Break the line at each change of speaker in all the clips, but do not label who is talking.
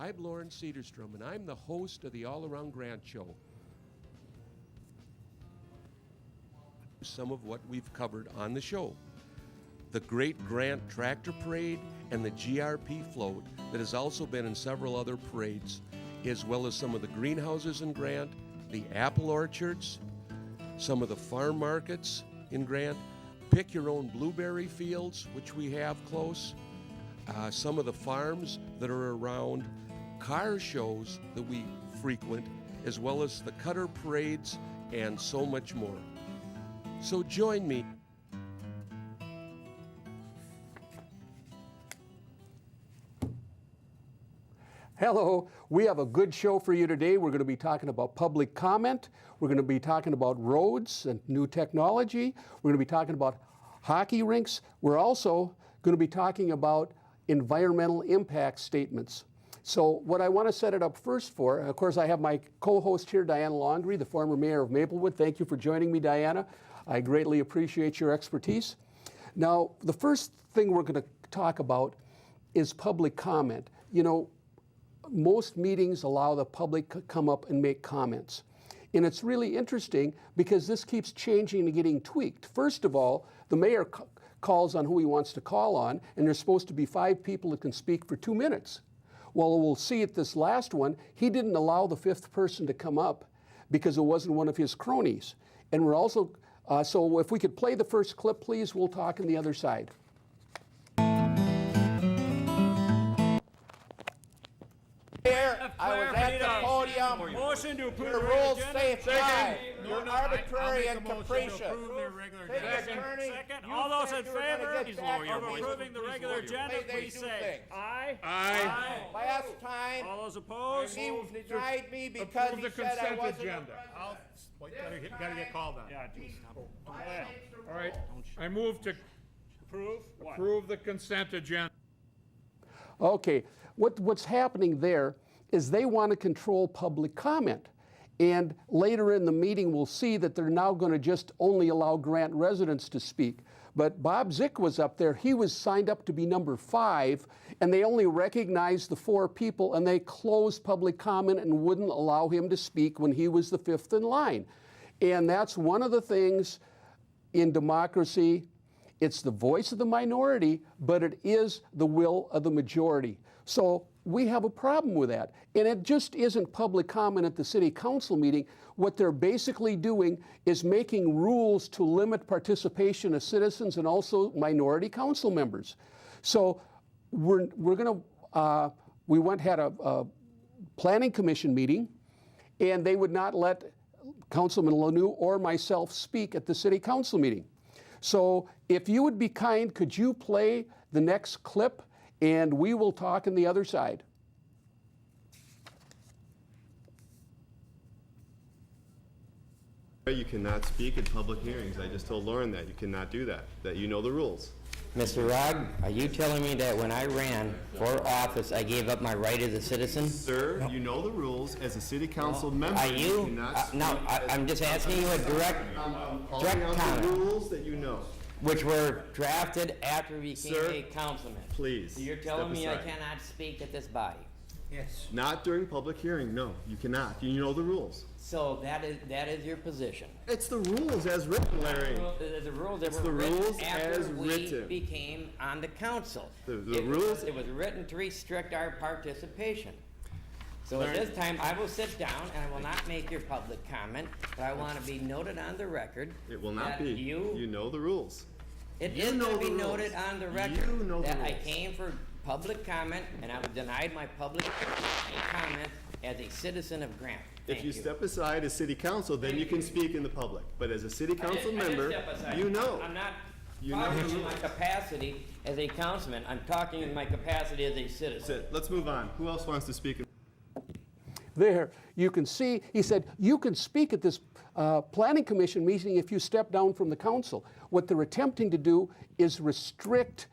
I'm Loren Sederstrom, and I'm the host of the All Around Grant Show. Some of what we've covered on the show. The Great Grant Tractor Parade and the GRP float that has also been in several other parades, as well as some of the greenhouses in Grant, the apple orchards, some of the farm markets in Grant, pick your own blueberry fields, which we have close, some of the farms that are around, car shows that we frequent, as well as the cutter parades and so much more. So join me.
Hello, we have a good show for you today. We're going to be talking about public comment. We're going to be talking about roads and new technology. We're going to be talking about hockey rinks. We're also going to be talking about environmental impact statements. So what I want to set it up first for, of course, I have my co-host here, Diana Longry, the former mayor of Maplewood. Thank you for joining me, Diana. I greatly appreciate your expertise. Now, the first thing we're going to talk about is public comment. You know, most meetings allow the public to come up and make comments. And it's really interesting because this keeps changing and getting tweaked. First of all, the mayor calls on who he wants to call on, and there's supposed to be 5 people that can speak for 2 minutes. Well, we'll see at this last one, he didn't allow the 5th person to come up because it wasn't one of his cronies. And we're also, so if we could play the first clip, please, we'll talk on the other side.
I was at the podium.
Motion to approve
Your
the
rules
agenda.
say 5. You're
No,
arbitrary
I'll
and
make a motion to
capricious.
approve the regular
Take
agenda.
the attorney.
Second.
You
All those
said
in
you were gonna
favor
get back
of
to me.
approving the regular agenda,
They
please
do
say
things.
aye.
Aye.
Last time,
All those opposed?
he denied me because
Approve
he
the
said I
consent
wasn't.
agenda.
Gotta get called on.
Yeah, geez. Go ahead.
All right, I move to
Approve what?
approve the consent agenda.
Okay, what's happening there is they want to control public comment. And later in the meeting, we'll see that they're now going to just only allow Grant residents to speak. But Bob Zick was up there. He was signed up to be number 5, and they only recognized the 4 people, and they closed public comment and wouldn't allow him to speak when he was the 5th in line. And that's one of the things in democracy. It's the voice of the minority, but it is the will of the majority. So we have a problem with that. And it just isn't public comment at the city council meeting. What they're basically doing is making rules to limit participation of citizens and also minority council members. So we're going to, we had a planning commission meeting, and they would not let Councilman Lanou or myself speak at the city council meeting. So if you would be kind, could you play the next clip, and we will talk on the other side.
You cannot speak in public hearings. I just told Loren that. You cannot do that, that you know the rules.
Mr. Rogg, are you telling me that when I ran for office, I gave up my right as a citizen?
Sir, you know the rules as a city council member.
Are you?
cannot
No,
speak
I'm just asking you a direct
calling out the
comment,
rules that you know.
which were drafted after we became
Sir,
a councilman.
Please.
So you're telling
step
me I
aside.
cannot speak at this body?
Yes.
Not during public hearing, no, you cannot. You know the rules.
So that is your position?
It's the rules as written, Larry.
The rules that
It's
were
the
written
rules
after
as
we
written.
became on the council.
The
It
rules-
It was written to restrict our participation. So at
Larry-
this time, I will sit down and I will not make your public comment, but I want to be noted on the record.
It will not
that
be.
You
know the rules.
It
You
is
know
going to be
the
noted
rules.
on the
You
record
know the
that I
rules.
came for public comment and I was denied my public comment as a citizen of Grant.
If
Thank
you step aside as city council, then you can speak in the public. But as a city
I
council
didn't- I didn't
member,
step aside.
you know.
I'm not
You know
talking
the
in my
rules.
capacity as a councilman. I'm talking in my capacity as a citizen.
That's it. Let's move on. Who else wants to speak?
There, you can see, he said, you can speak at this planning commission meeting if you step down from the council. What they're attempting to do is restrict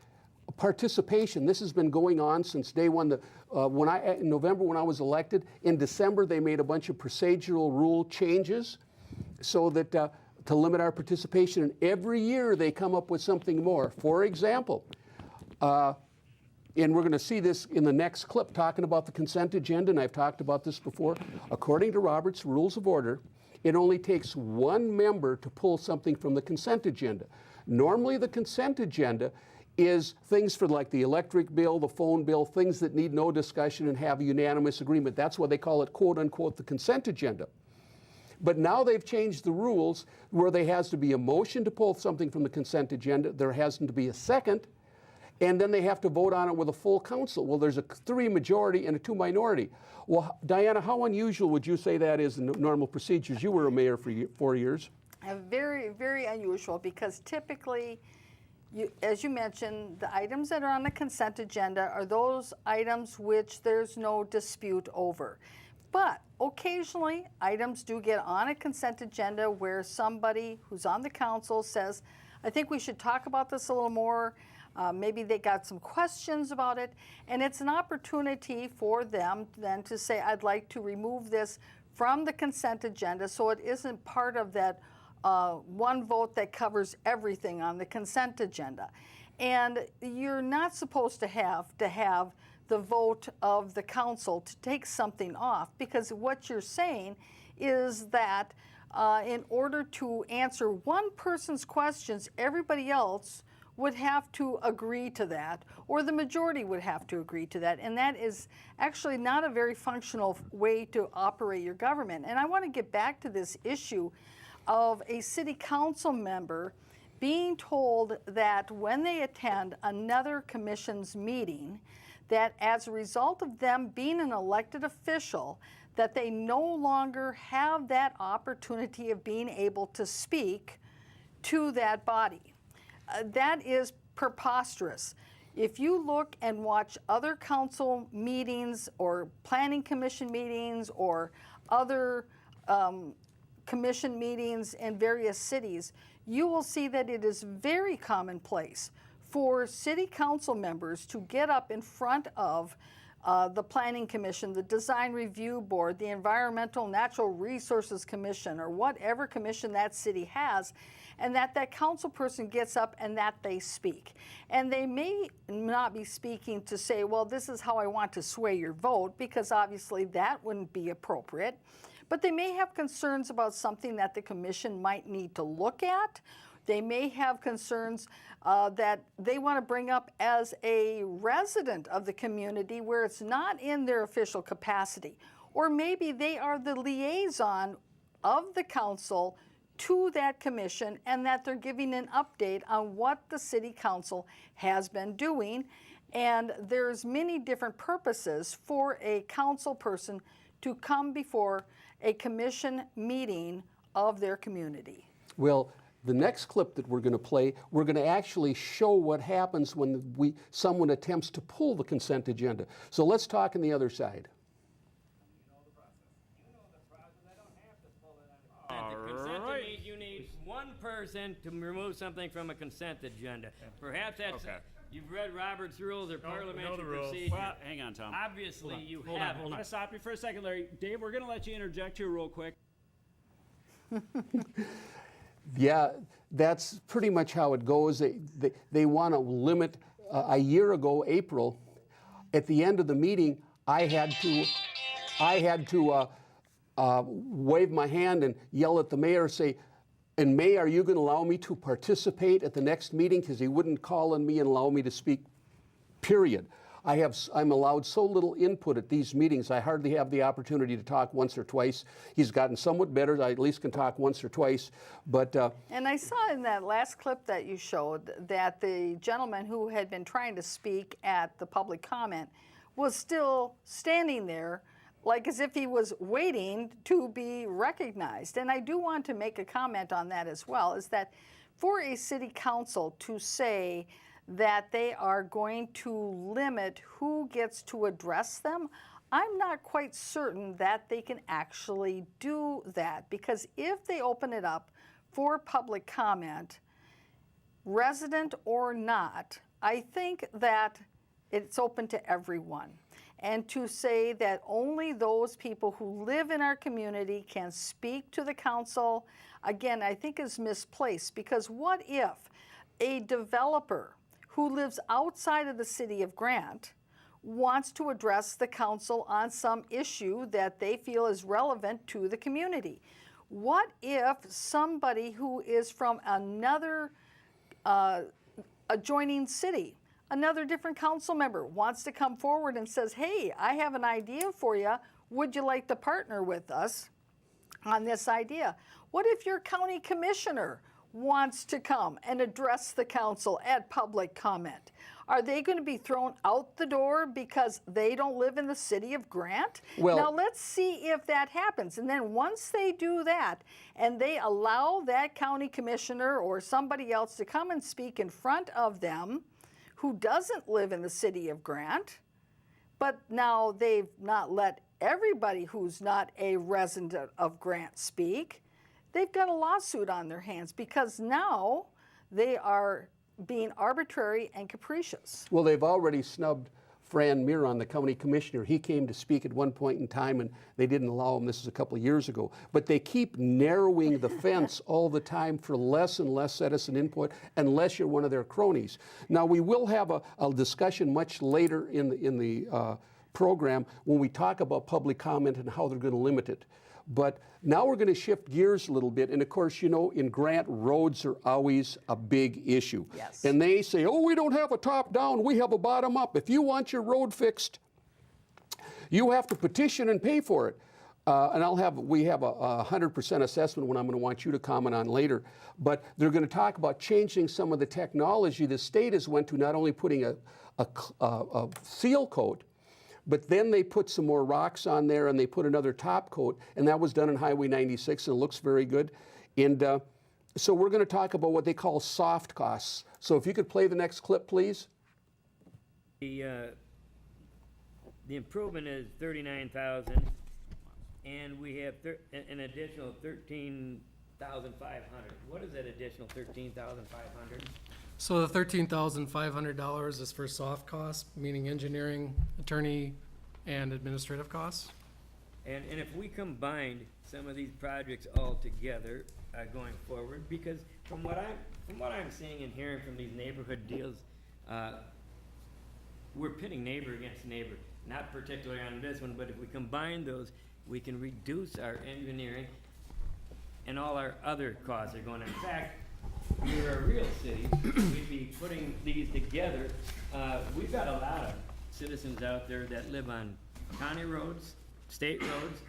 participation. This has been going on since day one. In November when I was elected, in December they made a bunch of procedural rule changes so that to limit our participation. And every year they come up with something more. For example, and we're going to see this in the next clip talking about the consent agenda, and I've talked about this before. According to Robert's Rules of Order, it only takes one member to pull something from the consent agenda. Normally the consent agenda is things for like the electric bill, the phone bill, things that need no discussion and have unanimous agreement. That's why they call it, quote unquote, the consent agenda. But now they've changed the rules where there has to be a motion to pull something from the consent agenda, there has to be a second, and then they have to vote on it with a full council. Well, there's a 3 majority and a 2 minority. Well, Diana, how unusual would you say that is in normal procedures? You were a mayor for 4 years.
Very, very unusual, because typically, as you mentioned, the items that are on the consent agenda are those items which there's no dispute over. But occasionally, items do get on a consent agenda where somebody who's on the council says, I think we should talk about this a little more. Maybe they got some questions about it, and it's an opportunity for them then to say, I'd like to remove this from the consent agenda so it isn't part of that one vote that covers everything on the consent agenda. And you're not supposed to have the vote of the council to take something off, because what you're saying is that in order to answer one person's questions, everybody else would have to agree to that, or the majority would have to agree to that. And that is actually not a very functional way to operate your government. And I want to get back to this issue of a city council member being told that when they attend another commission's meeting, that as a result of them being an elected official, that they no longer have that opportunity of being able to speak to that body. That is preposterous. If you look and watch other council meetings or planning commission meetings or other commission meetings in various cities, you will see that it is very commonplace for city council members to get up in front of the Planning Commission, the Design Review Board, the Environmental Natural Resources Commission, or whatever commission that city has, and that council person gets up and that they speak. And they may not be speaking to say, well, this is how I want to sway your vote, because obviously that wouldn't be appropriate. But they may have concerns about something that the commission might need to look at. They may have concerns that they want to bring up as a resident of the community where it's not in their official capacity. Or maybe they are the liaison of the council to that commission, and that they're giving an update on what the city council has been doing. And there's many different purposes for a council person to come before a commission meeting of their community.
Well, the next clip that we're going to play, we're going to actually show what happens when someone attempts to pull the consent agenda. So let's talk on the other side.
You need one person to remove something from a consent agenda. Perhaps that's, you've read Robert's rules or parliamentary procedure.
Well, hang on, Tom.
Obviously, you
I'm
haven't.
going to stop you for a second, Larry. Dave, we're going to let you interject here real quick.
Yeah, that's pretty much how it goes. They want to limit. A year ago, April, at the end of the meeting, I had to wave my hand and yell at the mayor, say, and May, are you going to allow me to participate at the next meeting? Because he wouldn't call on me and allow me to speak, period. I'm allowed so little input at these meetings, I hardly have the opportunity to talk once or twice. He's gotten somewhat better, I at least can talk once or twice, but...
And I saw in that last clip that you showed that the gentleman who had been trying to speak at the public comment was still standing there, like as if he was waiting to be recognized. And I do want to make a comment on that as well, is that for a city council to say that they are going to limit who gets to address them, I'm not quite certain that they can actually do that, because if they open it up for public comment, resident or not, I think that it's open to everyone. And to say that only those people who live in our community can speak to the council, again, I think is misplaced, because what if a developer who lives outside of the city of Grant wants to address the council on some issue that they feel is relevant to the community. What if somebody who is from another adjoining city, another different council member, wants to come forward and says, hey, I have an idea for you. Would you like to partner with us on this idea? What if your county commissioner wants to come and address the council at public comment? Are they going to be thrown out the door because they don't live in the city of Grant?
Well,
now let's see if that happens. And then once they do that and they allow that county commissioner or somebody else to come and speak in front of them who doesn't live in the city of Grant, but now they've not let everybody who's not a resident of Grant speak, they've got a lawsuit on their hands because now they are being arbitrary and capricious.
Well, they've already snubbed Fran Miron, the county commissioner. He came to speak at one point in time and they didn't allow him. This is a couple of years ago. But they keep narrowing the fence all the time for less and less citizen input unless you're one of their cronies. Now, we will have a discussion much later in the program when we talk about public comment and how they're going to limit it. But now we're going to shift gears a little bit. And of course, you know, in Grant, roads are always a big issue.
Yes.
And they say, oh, we don't have a top down, we have a bottom up. If you want your road fixed, you have to petition and pay for it. And we have a 100% assessment when I'm going to want you to comment on later. But they're going to talk about changing some of the technology the state has went to, not only putting a seal coat, but then they put some more rocks on there and they put another top coat, and that was done on Highway 96 and it looks very good. And so we're going to talk about what they call soft costs. So if you could play the next clip, please.
The improvement is 39,000, and we have an additional 13,500. What is that additional 13,500?
So the $13,500 is for soft costs, meaning engineering, attorney, and administrative costs.
And if we combined some of these projects all together going forward, because from what I'm seeing and hearing from these neighborhood deals, we're pitting neighbor against neighbor. Not particularly on this one, but if we combine those, we can reduce our engineering and all our other costs are going. In fact, if we're a real city, we'd be putting these together. We've got a lot of citizens out there that live on county roads, state roads,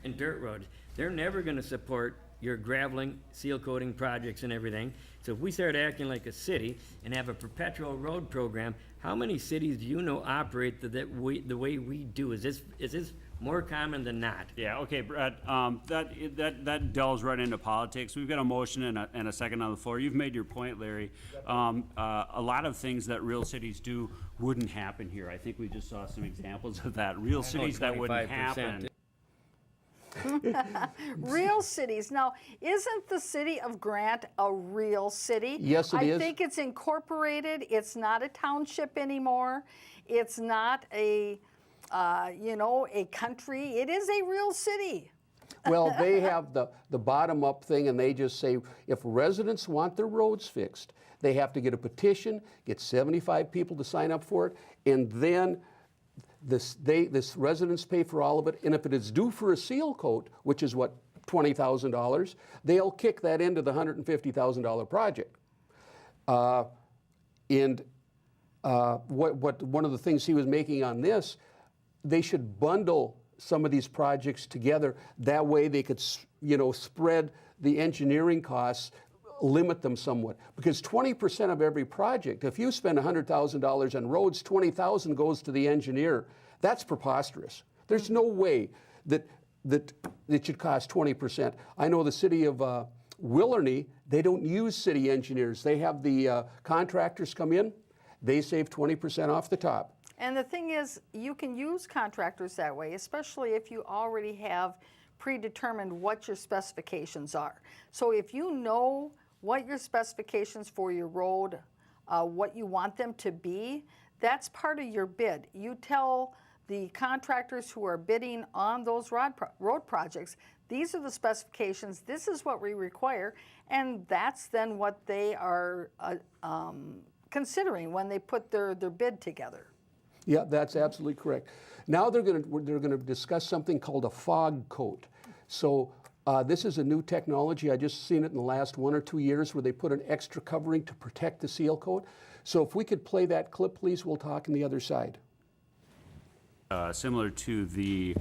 and dirt roads. They're never gonna support your graveling, seal coating projects and everything. So if we start acting like a city and have a perpetual road program, how many cities do you know operate the way we do? Is this more common than not?
Yeah, okay, Brett, that delves right into politics. We've got a motion and a second on the floor. You've made your point, Larry. A lot of things that real cities do wouldn't happen here. I think we just saw some examples of that. Real cities that wouldn't
25%.
happen.
Real cities. Now, isn't the city of Grant a real city?
Yes, it is.
I think it's incorporated. It's not a township anymore. It's not a country. It is a real city.
Well, they have the bottom-up thing, and they just say if residents want their roads fixed, they have to get a petition, get 75 people to sign up for it, and then this residents pay for all of it. And if it is due for a seal coat, which is what, $20,000, they'll kick that into the $150,000 project. What one of the things he was making on this, they should bundle some of these projects together. That way they could, spread the engineering costs, limit them somewhat. Because 20% of every project, if you spend $100,000 on roads, $20,000 goes to the engineer. That's preposterous. There's no way that it should cost 20%. I know the city of Willarney, they don't use city engineers. They have the contractors come in. They save 20% off the top.
And the thing is, you can use contractors that way, especially if you already have predetermined what your specifications are. So if you know what your specifications for your road, what you want them to be, that's part of your bid. You tell the contractors who are bidding on those road projects, these are the specifications, this is what we require, and that's then what they are considering when they put their bid together.
Yeah, that's absolutely correct. Now they're going to discuss something called a fog coat. So this is a new technology. I just seen it in the last 1 or 2 years where they put an extra covering to protect the seal coat. So if we could play that clip, please, we'll talk on the other side.
Similar to the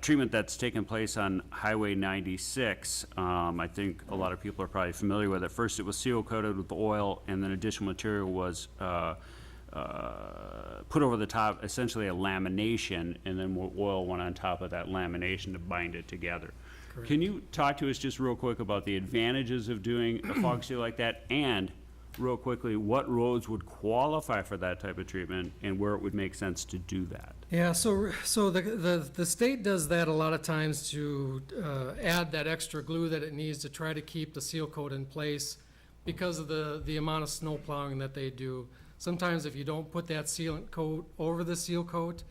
treatment that's taken place on Highway 96. I think a lot of people are probably familiar with it. First, it was seal coated with oil, and then additional material was put over the top, essentially a lamination, and then more oil went on top of that lamination to bind it together. Correct. Can you talk to us just real quick about the advantages of doing a fog seal like that, and real quickly, what roads would qualify for that type of treatment and where it would make sense to do that?
Yeah, so the state does that a lot of times to add that extra glue that it needs to try to keep the seal coat in place because of the amount of snow plowing that they do. Sometimes if you don't put that sealant coat over the seal coat,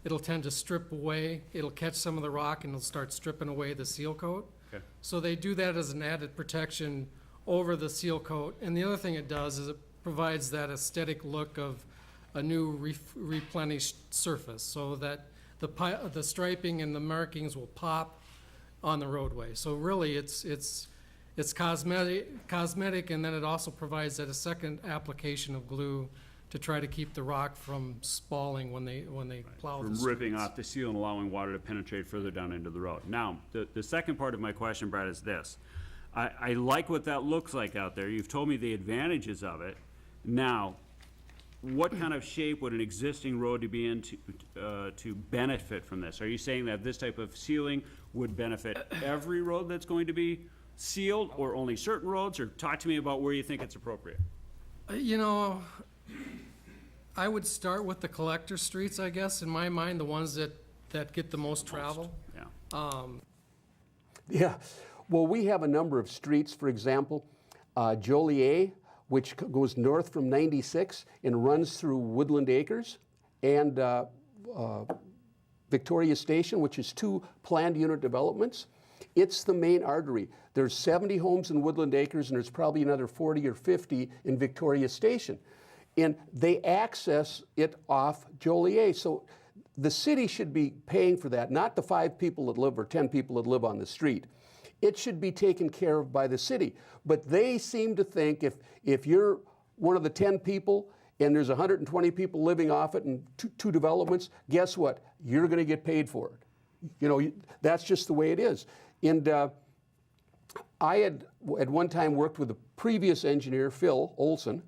it'll tend to strip away. It'll catch some of the rock and it'll start stripping away the seal coat.
Okay.
So they do that as an added protection over the seal coat. And the other thing it does is it provides that aesthetic look of a new replenished surface so that the striping and the markings will pop on the roadway. So really it's cosmetic, and then it also provides that a second application of glue to try to keep the rock from spalling when they plow the streets.
Ripping off the seal and allowing water to penetrate further down into the road. Now, the second part of my question, Brad, is this. I like what that looks like out there. You've told me the advantages of it. Now, what kind of shape would an existing road to be in to benefit from this? Are you saying that this type of sealing would benefit every road that's going to be sealed, or only certain roads? Or talk to me about where you think it's appropriate.
You know, I would start with the collector streets, I guess, in my mind, the ones that get the most travel.
Yeah.
Yeah. Well, we have a number of streets, for example, Joliet, which goes north from 96 and runs through Woodland Acres, and Victoria Station, which is 2 planned unit developments. It's the main artery. There's 70 homes in Woodland Acres, and there's probably another 40 or 50 in Victoria Station. And they access it off Joliet. So the city should be paying for that, not the 5 people that live or 10 people that live on the street. It should be taken care of by the city. But they seem to think if you're one of the 10 people and there's 120 people living off it and two developments, guess what? You're going to get paid for it. You know, that's just the way it is. And I had at one time worked with the previous engineer, Phil Olson,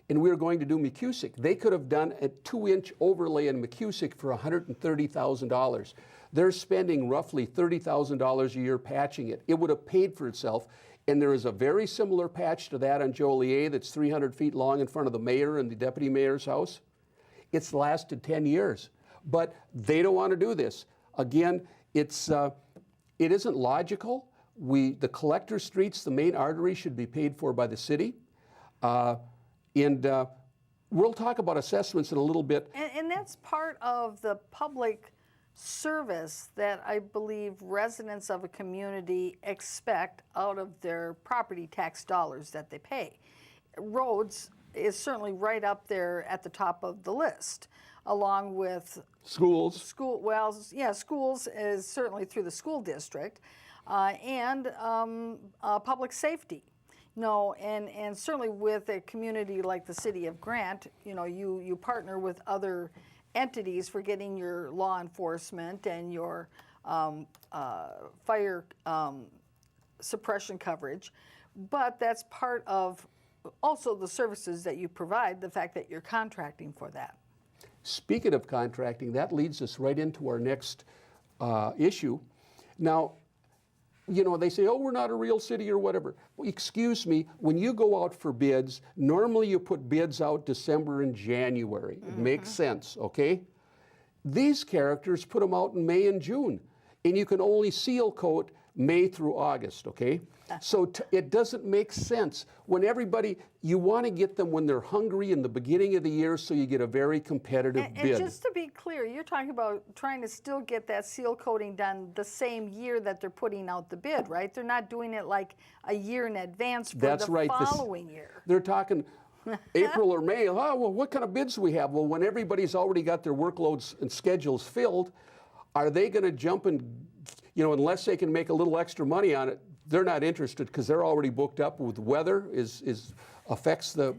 and we were going to do McCusick. They could have done a 2-inch overlay in McCusick for $130,000. They're spending roughly $30,000 a year patching it. It would have paid for itself. And there is a very similar patch to that on Joliet that's 300 feet long in front of the mayor and the deputy mayor's house. It's lasted 10 years. But they don't want to do this. Again, it isn't logical. The collector streets, the main artery, should be paid for by the city. And we'll talk about assessments in a little bit.
And that's part of the public service that I believe residents of a community expect out of their property tax dollars that they pay. Roads is certainly right up there at the top of the list, along with
schools.
Schools is certainly through the school district, and public safety. No, and certainly with a community like the city of Grant, you know, you partner with other entities for getting your law enforcement and your fire suppression coverage, but that's part of also the services that you provide, the fact that you're contracting for that.
Speaking of contracting, that leads us right into our next issue. Now, you know, they say, oh, we're not a real city or whatever. Well, excuse me, when you go out for bids, normally you put bids out December and January. It makes sense, okay? These characters put them out in May and June, and you can only seal coat May through August, okay? So it doesn't make sense. When you want to get them when they're hungry in the beginning of the year so you get a very competitive bid.
And just to be clear, you're talking about trying to still get that seal coating done the same year that they're putting out the bid, right? They're not doing it like a year in advance for
That's
the
right.
following year.
They're talking April or May, oh, well, what kind of bids do we have? Well, when everybody's already got their workloads and schedules filled, are they going to jump and, unless they can make a little extra money on it, they're not interested because they're already booked up with weather affects the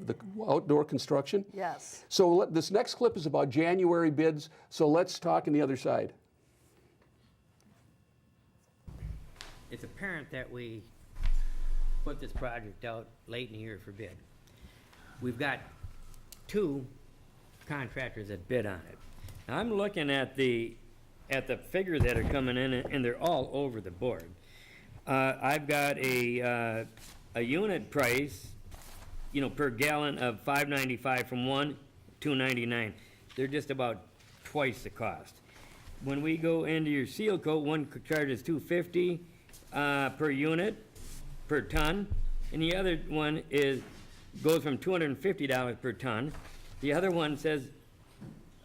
outdoor construction.
Yes.
So this next clip is about January bids, so let's talk on the other side.
It's apparent that we put this project out late in the year for bid. We've got 2 contractors that bid on it. Now, I'm looking at the figures that are coming in, and they're all over the board. I've got a unit price, per gallon of $5.95 from one, $2.99. They're just about twice the cost. When we go into your seal coat, one charges $2.50 per unit per ton, and the other one goes from $250 per ton. The other one says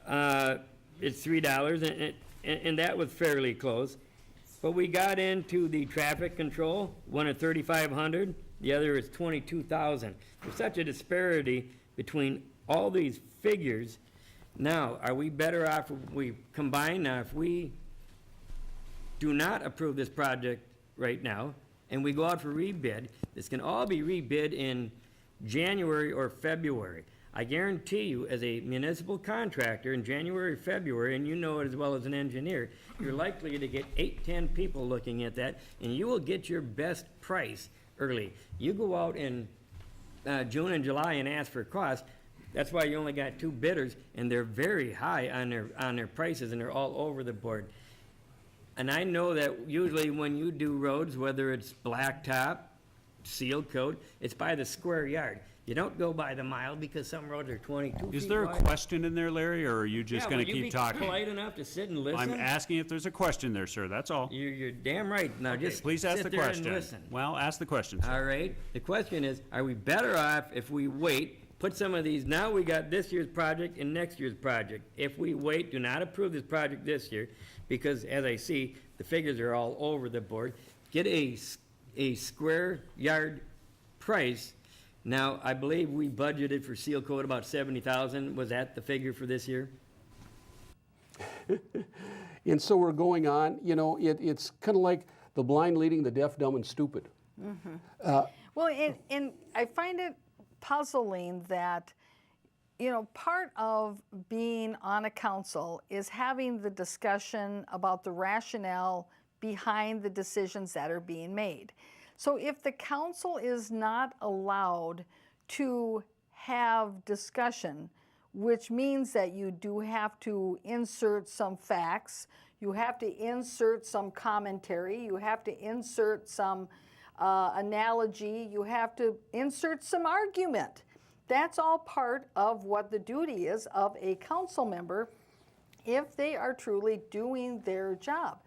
it's $3, and that was fairly close. But we got into the traffic control, one at $3,500, the other is $22,000. There's such a disparity between all these figures. Now, are we better off if we combine? Now, if we do not approve this project right now, and we go out for rebid, this can all be rebid in January or February. I guarantee you, as a municipal contractor in January or February, and you know it as well as an engineer, you're likely to get 8, 10 people looking at that, and you will get your best price early. You go out in June and July and ask for cost. That's why you only got 2 bidders, and they're very high on their prices, and they're all over the board. And I know that usually when you do roads, whether it's blacktop, seal coat, it's by the square yard. You don't go by the mile because some roads are 22 feet
Is there a
wide.
question in there, Larry, or are you just going to keep talking?
Will you be polite enough to sit and listen?
I'm asking if there's a question there, sir, that's all.
You're damn right. Now just
Please ask
sit
the
there
question.
and listen.
Well, ask the question, sir.
All right. The question is, are we better off if we wait, put some of these, now we got this year's project and next year's project. If we wait, do not approve this project this year, because as I see, the figures are all over the board. Get a square yard price. Now, I believe we budgeted for seal coat about $70,000. Was that the figure for this year?
And so we're going on, it's kind of like the blind leading the deaf, dumb, and stupid.
Well, and I find it puzzling that, part of being on a council is having the discussion about the rationale behind the decisions that are being made. So if the council is not allowed to have discussion, which means that you do have to insert some facts, you have to insert some commentary, you have to insert some analogy, you have to insert some argument. That's all part of what the duty is of a council member if they are truly doing their job.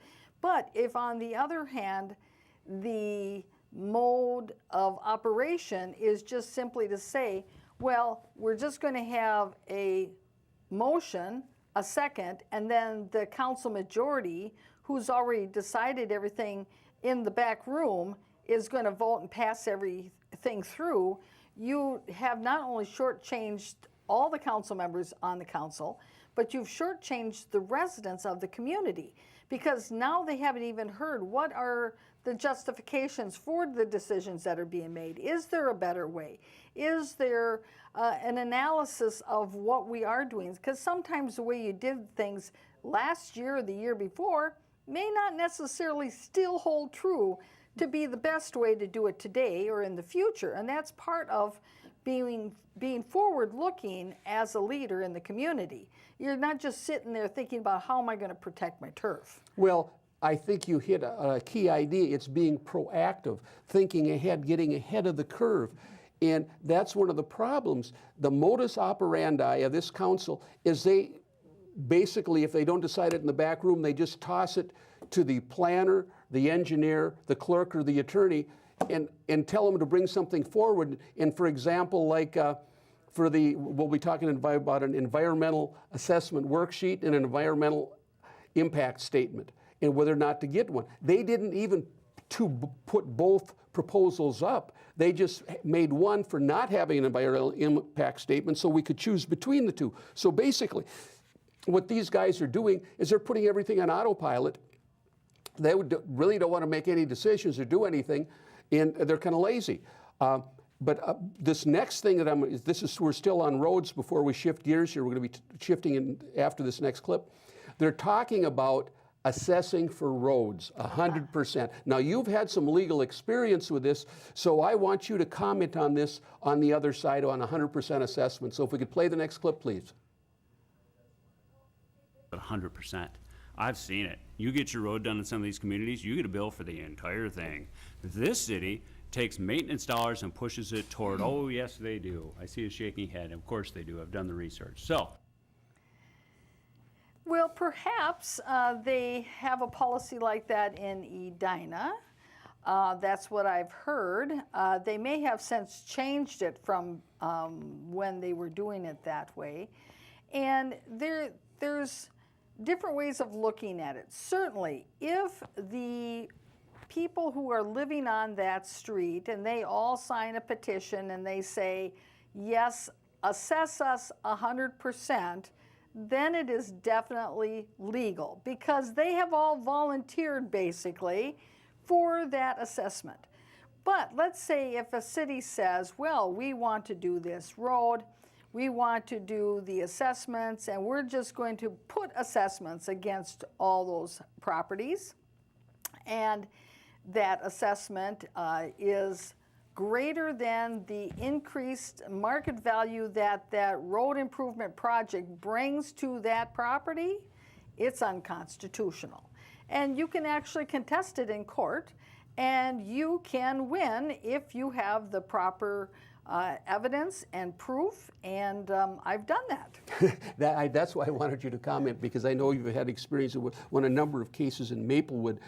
But if, on the other hand, the mode of operation is just simply to say, well, we're just going to have a motion, a second, and then the council majority, who's already decided everything in the back room, is going to vote and pass everything through, you have not only shortchanged all the council members on the council, but you've shortchanged the residents of the community, because now they haven't even heard what are the justifications for the decisions that are being made. Is there a better way? Is there an analysis of what we are doing? Because sometimes the way you did things last year or the year before may not necessarily still hold true to be the best way to do it today or in the future. And that's part of being forward-looking as a leader in the community. You're not just sitting there thinking about how am I going to protect my turf.
Well, I think you hit a key idea. It's being proactive, thinking ahead, getting ahead of the curve. And that's one of the problems. The modus operandi of this council is they basically, if they don't decide it in the back room, they just toss it to the planner, the engineer, the clerk, or the attorney, and tell them to bring something forward. And for example, like we'll be talking about an environmental assessment worksheet and an environmental impact statement, and whether or not to get one. They didn't even put both proposals up. They just made one for not having an environmental impact statement so we could choose between the two. So basically, what these guys are doing is they're putting everything on autopilot. They really don't want to make any decisions or do anything, and they're kind of lazy. But this next thing that we're still on roads before we shift gears here. We're going to be shifting after this next clip. They're talking about assessing for roads, 100%. Now, you've had some legal experience with this, so I want you to comment on this on the other side on 100% assessment. So if we could play the next clip, please.
100%. I've seen it. You get your road done in some of these communities, you get a bill for the entire thing. This city takes maintenance dollars and pushes it toward, oh, yes, they do. I see a shaking head. Of course they do. I've done the research. So.
Well, perhaps they have a policy like that in Edina. That's what I've heard. They may have since changed it from when they were doing it that way. And there's different ways of looking at it. Certainly, if the people who are living on that street and they all sign a petition and they say, yes, assess us 100%, then it is definitely legal because they have all volunteered basically for that assessment. But let's say if a city says, well, we want to do this road, we want to do the assessments, and we're just going to put assessments against all those properties, and that assessment is greater than the increased market value that that road improvement project brings to that property, it's unconstitutional. And you can actually contest it in court, and you can win if you have the proper evidence and proof, and I've done that.
That's why I wanted you to comment, because I know you've had experience with a number of cases in Maplewood.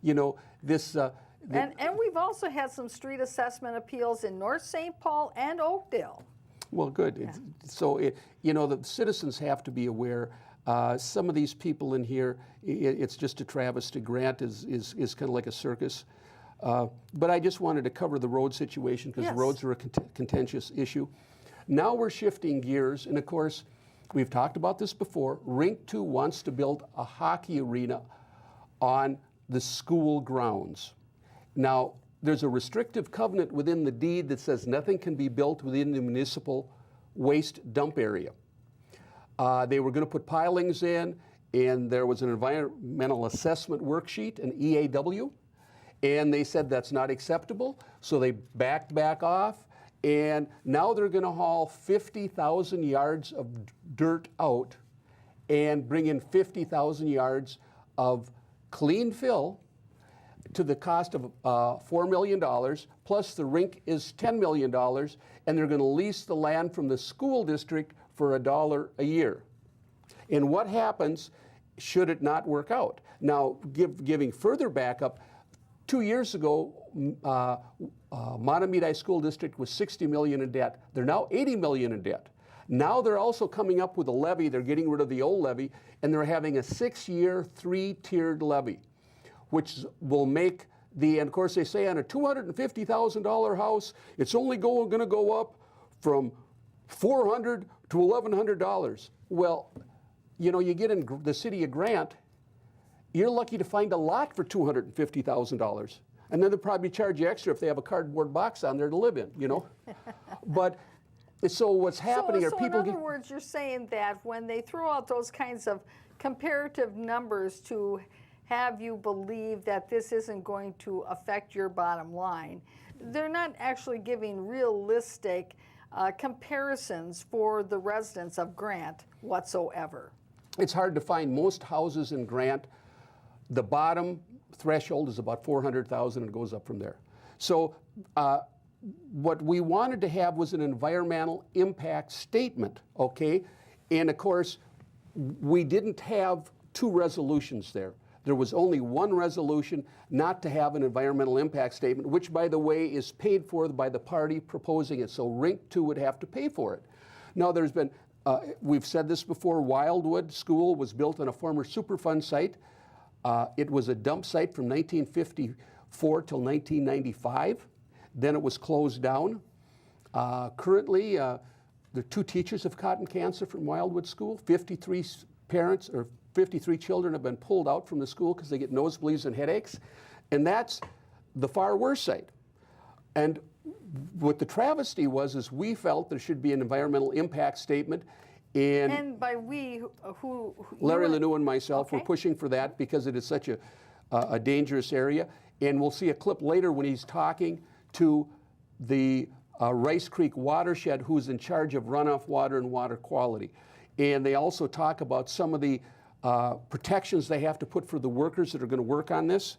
You know, this...
and we've also had some street assessment appeals in North St. Paul and Oakdale.
Well, good. Yeah. So, you know, the citizens have to be aware. Some of these people in here, it's just a travesty. Grant is kind of like a circus. But I just wanted to cover the road situation because
yes.
Roads are a contentious issue. Now we're shifting gears, and of course, we've talked about this before. Rink 2 wants to build a hockey arena on the school grounds. Now, there's a restrictive covenant within the deed that says nothing can be built within the municipal waste dump area. They were going to put pilings in, and there was an environmental assessment worksheet, an EAW, and they said that's not acceptable, so they backed back off, and now they're going to haul 50,000 yards of dirt out and bring in 50,000 yards of clean fill to the cost of $4 million, plus the rink is $10 million, and they're going to lease the land from the school district for $1 a year. And what happens should it not work out? Now, giving further backup, 2 years ago, Montemita School District was $60 million in debt. They're now $80 million in debt. Now they're also coming up with a levy. They're getting rid of the old levy, and they're having a 6-year, 3-tiered levy, which will make and of course they say on a $250,000 house, it's only going to go up from $400 to $1,100. Well, you know, you get in the city of Grant, you're lucky to find a lot for $250,000. And then they'll probably charge you extra if they have a cardboard box on there to live in, you know? But so what's happening are people...
So in other words, you're saying that when they throw out those kinds of comparative numbers to have you believe that this isn't going to affect your bottom line, they're not actually giving realistic comparisons for the residents of Grant whatsoever.
It's hard to find most houses in Grant. The bottom threshold is about $400,000 and it goes up from there. So what we wanted to have was an environmental impact statement, okay? And of course, we didn't have 2 resolutions there. There was only one resolution not to have an environmental impact statement, which, by the way, is paid for by the party proposing it. So Rink 2 would have to pay for it. Now, there's been, we've said this before, Wildwood School was built on a former Superfund site. It was a dump site from 1954 for till 1995. Then it was closed down. Currently, there are 2 teachers have cotton cancer from Wildwood School. 53 parents or 53 children have been pulled out from the school because they get nosebleeds and headaches. And that's the far worst side. And what the travesty was is we felt there should be an environmental impact statement.
And by we, who
Larry
you and-
Lanou and myself were
Okay.
pushing for that because it is such a dangerous area. And we'll see a clip later when he's talking to the Rice Creek watershed, who's in charge of runoff water and water quality. And they also talk about some of the protections they have to put for the workers that are going to work on this.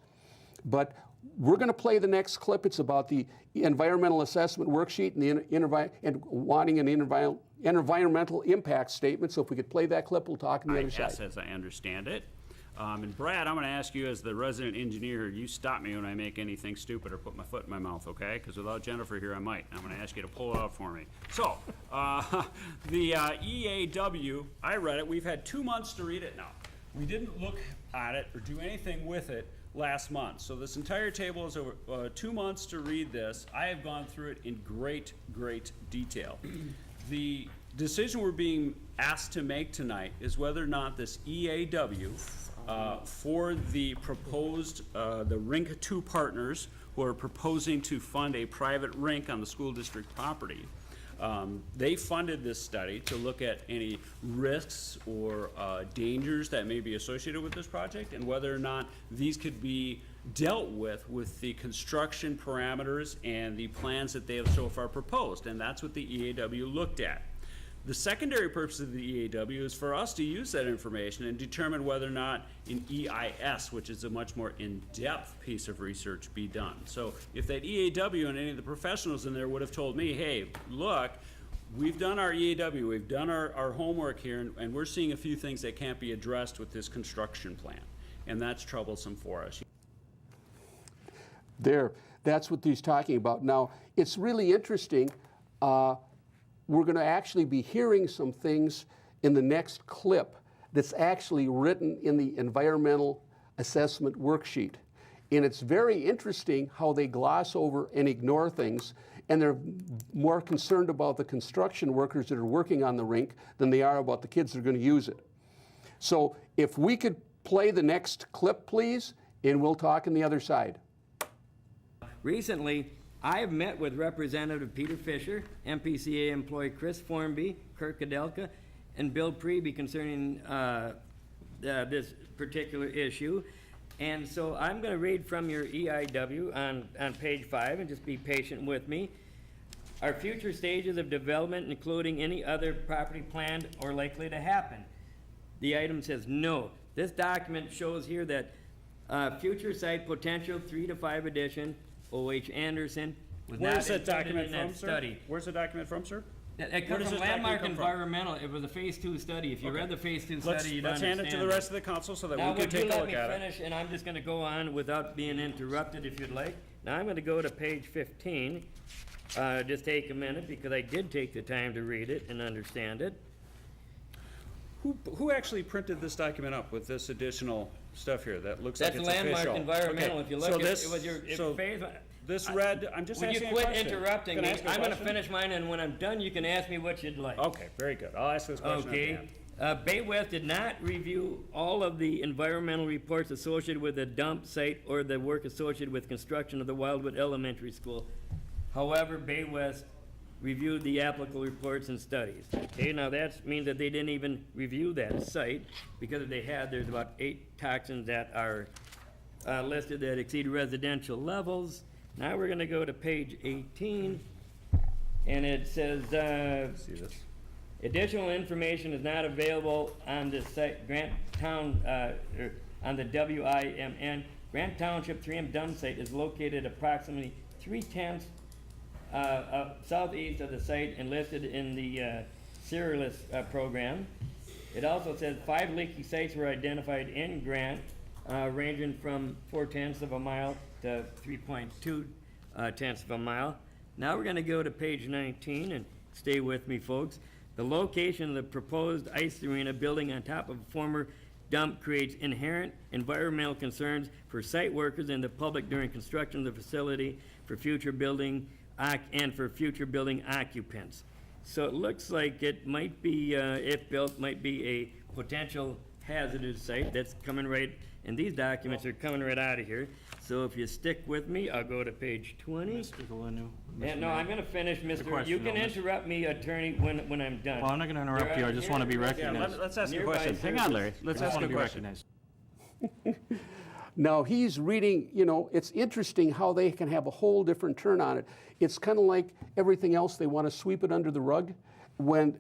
But we're going to play the next clip. It's about the environmental assessment worksheet and wanting an environmental impact statement. So if we could play that clip, we'll talk on the other
Yes,
side.
as I understand it. And Brad, I'm going to ask you as the resident engineer, you stop me when I make anything stupid or put my foot in my mouth, okay? Because without Jennifer here, I might. I'm going to ask you to pull it out for me. So, the EAW, I read it. We've had 2 months to read it now. We didn't look at it or do anything with it last month. So this entire table is over 2 months to read this. I have gone through it in great, great detail. The decision we're being asked to make tonight is whether or not this EAW for the proposed, the Rink 2 partners who are proposing to fund a private rink on the school district property. They funded this study to look at any risks or dangers that may be associated with this project and whether or not these could be dealt with the construction parameters and the plans that they have so far proposed. And that's what the EAW looked at. The secondary purpose of the EAW is for us to use that information and determine whether or not an EIS, which is a much more in-depth piece of research, be done. So if that EAW and any of the professionals in there would have told me, hey, look, we've done our EAW, we've done our homework here, and we're seeing a few things that can't be addressed with this construction plan. And that's troublesome for us.
That's what he's talking about. Now, it's really interesting. We're going to actually be hearing some things in the next clip that's actually written in the environmental assessment worksheet. And it's very interesting how they gloss over and ignore things, and they're more concerned about the construction workers that are working on the rink than they are about the kids that are going to use it. So if we could play the next clip, please, and we'll talk on the other side.
Recently, I have met with Representative Peter Fisher, MPCA employee Chris Formby, Kirk Kadelka, and Bill Preby concerning this particular issue. And so I'm going to read from your EIW on page 5, and just be patient with me. Our future stages of development, including any other property planned or likely to happen. The item says no. This document shows here that future site potential 3 to 5 addition, O.H. Anderson, was not
Where's that
included
document
in that
from, sir?
study.
Where's the document from, sir?
It
Where
comes
does
from
this document
Landmark
come from?
Environmental. It was a phase 2 study. If you read the phase 2
Let's
study, you'd
hand
understand
it to the rest of the council so that
now,
we can
would you
take a
let
look
me
at it.
finish? And I'm just going to go on without being interrupted, if you'd like. Now I'm going to go to page 15. Just take a minute because I did take the time to read it and understand it.
Who actually printed this document up with this additional stuff here that looks
That's
like it's
Landmark
official?
Environmental.
Okay,
If you
so
look,
this-
it was your
so
phase.
This read, I'm just
Would you
asking a
quit
question.
interrupting
Can
me?
I ask a
I'm going to
question?
finish mine, and when I'm done, you can ask me what you'd like.
Okay, very good. I'll ask this question at the
Okay.
end.
Bay West did not review all of the environmental reports associated with the dump site or the work associated with construction of the Wildwood Elementary School. However, Bay West reviewed the applicable reports and studies. Okay, now that means that they didn't even review that site because there's about 8 toxins that are listed that exceed residential levels. Now we're gonna go to page 18, and it says,
See this?
additional information is not available on the site, Grant Town, on the WIMN. Grant Township 3M dump site is located approximately 3/10 southeast of the site and listed in the serialist program. It also says 5 leaky sites were identified in Grant, ranging from 0.4 of a mile to 3.2 tenths of a mile. Now we're gonna go to page 19, and stay with me, folks. The location of the proposed ice arena building on top of a former dump creates inherent environmental concerns for site workers and the public during construction of the facility for future building and for future building occupants. So it looks like it might be, if built, might be a potential hazardous site. That's coming right, and these documents are coming right out of here. So if you stick with me, I'll go to page 20.
Mr. Galinu.
And no, I'm gonna finish, Mr.
question,
You can
though, Mr.
interrupt me, attorney, when I'm done.
Well, I'm not gonna interrupt you, I just wanna be recognized.
Let's ask a
Nearby
question. Hang on, Larry. Let's
I just
ask
wanna
a
be
question.
recognized.
Now, he's reading, you know, it's interesting how they can have a whole different turn on it. It's kind of like everything else, they want to sweep it under the rug. When,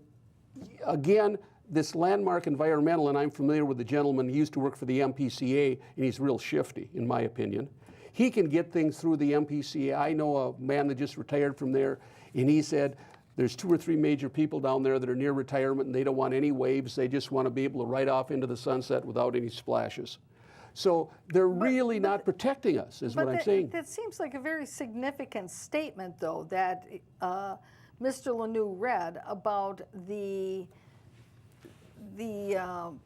again, this landmark environmental, and I'm familiar with the gentleman, he used to work for the MPCA, and he's real shifty, in my opinion. He can get things through the MPCA. I know a man that just retired from there, and he said, there's 2 or 3 major people down there that are near retirement, and they don't want any waves. They just want to be able to ride off into the sunset without any splashes. So they're really not protecting us, is what I'm saying.
That seems like a very significant statement, though, that Mr. Lanoux read about the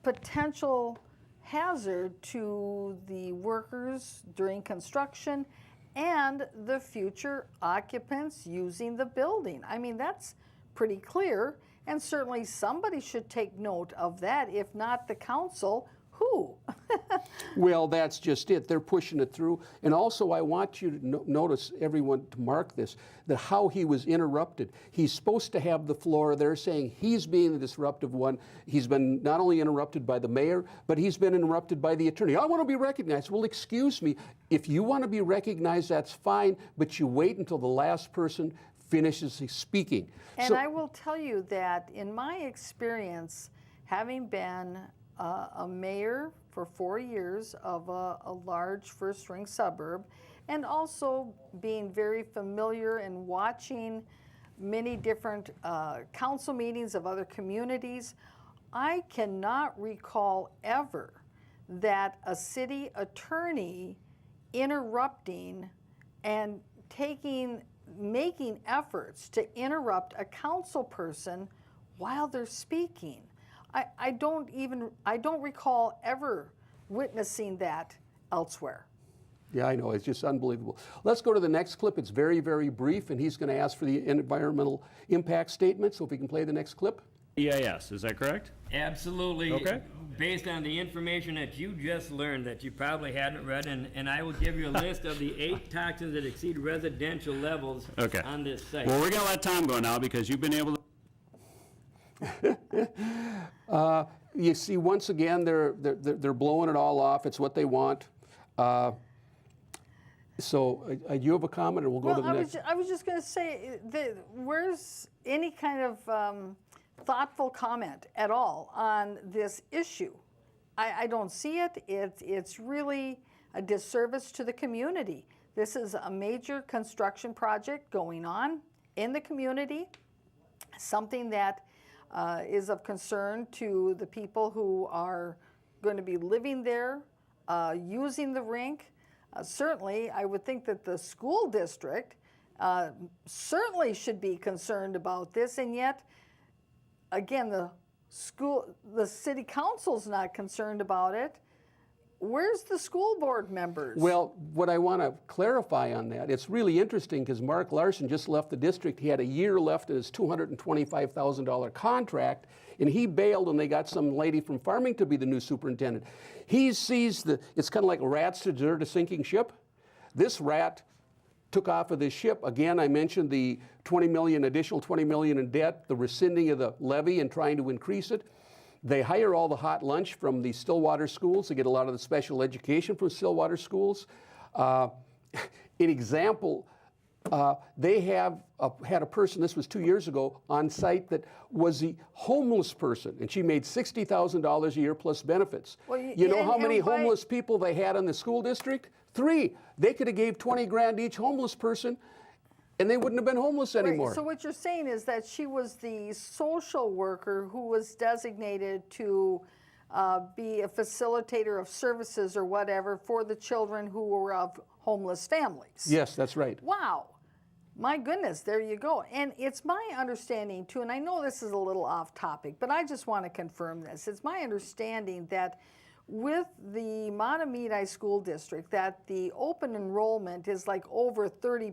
potential hazard to the workers during construction and the future occupants using the building. I mean, that's pretty clear, and certainly somebody should take note of that, if not the council. Who?
Well, that's just it. They're pushing it through. And also, I want you to notice, everyone, to mark this, that how he was interrupted. He's supposed to have the floor. They're saying he's being the disruptive one. He's been not only interrupted by the mayor, but he's been interrupted by the attorney. I want to be recognized. Well, excuse me. If you want to be recognized, that's fine, but you wait until the last person finishes speaking.
And I will tell you that in my experience, having been a mayor for 4 years of a large first-ring suburb, and also being very familiar and watching many different council meetings of other communities, I cannot recall ever that a city attorney interrupting and making efforts to interrupt a council person while they're speaking. I don't recall ever witnessing that elsewhere.
Yeah, I know. It's just unbelievable. Let's go to the next clip. It's very, very brief, and he's going to ask for the environmental impact statement. So if we can play the next clip.
EIS, is that correct?
Absolutely.
Okay.
Based on the information that you just learned that you probably hadn't read, and I will give you a list of the 8 toxins that exceed residential levels on this site.
Well, we're going to let Tom go now because you've been able to.
You see, once again, they're blowing it all off. It's what they want. So you have a comment, or we'll go to the next?
I was just going to say, where's any kind of thoughtful comment at all on this issue? I don't see it. It's really a disservice to the community. This is a major construction project going on in the community, something that is of concern to the people who are going to be living there, using the rink. Certainly, I would think that the school district certainly should be concerned about this, and yet, again, the city council's not concerned about it. Where's the school board members?
Well, what I want to clarify on that, it's really interesting because Mark Larson just left the district. He had a year left in his $225,000 contract, and he bailed, and they got some lady from Farming to be the new superintendent. He sees it's kind of like rats to desert a sinking ship. This rat took off of this ship. Again, I mentioned the additional $20 million in debt, the rescinding of the levy and trying to increase it. They hire all the hot lunch from the Stillwater schools. They get a lot of the special education from Stillwater schools. An example, they have had a person, this was 2 years ago, on site that was a homeless person, and she made $60,000 a year plus benefits.
Well,
you know how many homeless people they had in the school district? 3. They could have gave 20 grand each homeless person, and they wouldn't have been homeless anymore.
Right. So what you're saying is that she was the social worker who was designated to be a facilitator of services or whatever for the children who were of homeless families.
Yes, that's right.
Wow. My goodness, there you go. And it's my understanding too, and I know this is a little off topic, but I just want to confirm this. It's my understanding that with the Matamidi School District that the open enrollment is like over 30%.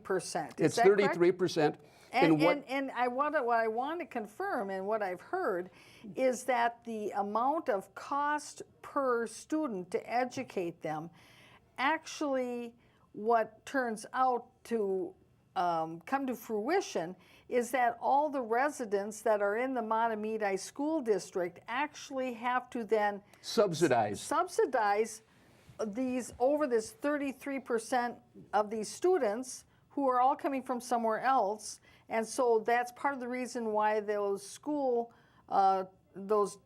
Is
It's
that correct?
33%.
And
what
I want to confirm, and what I've heard, is that the amount of cost per student to educate them, actually what turns out to come to fruition is that all the residents that are in the Matamidi School District actually have to then
subsidize.
These over this 33% of these students who are all coming from somewhere else. And so that's part of the reason why those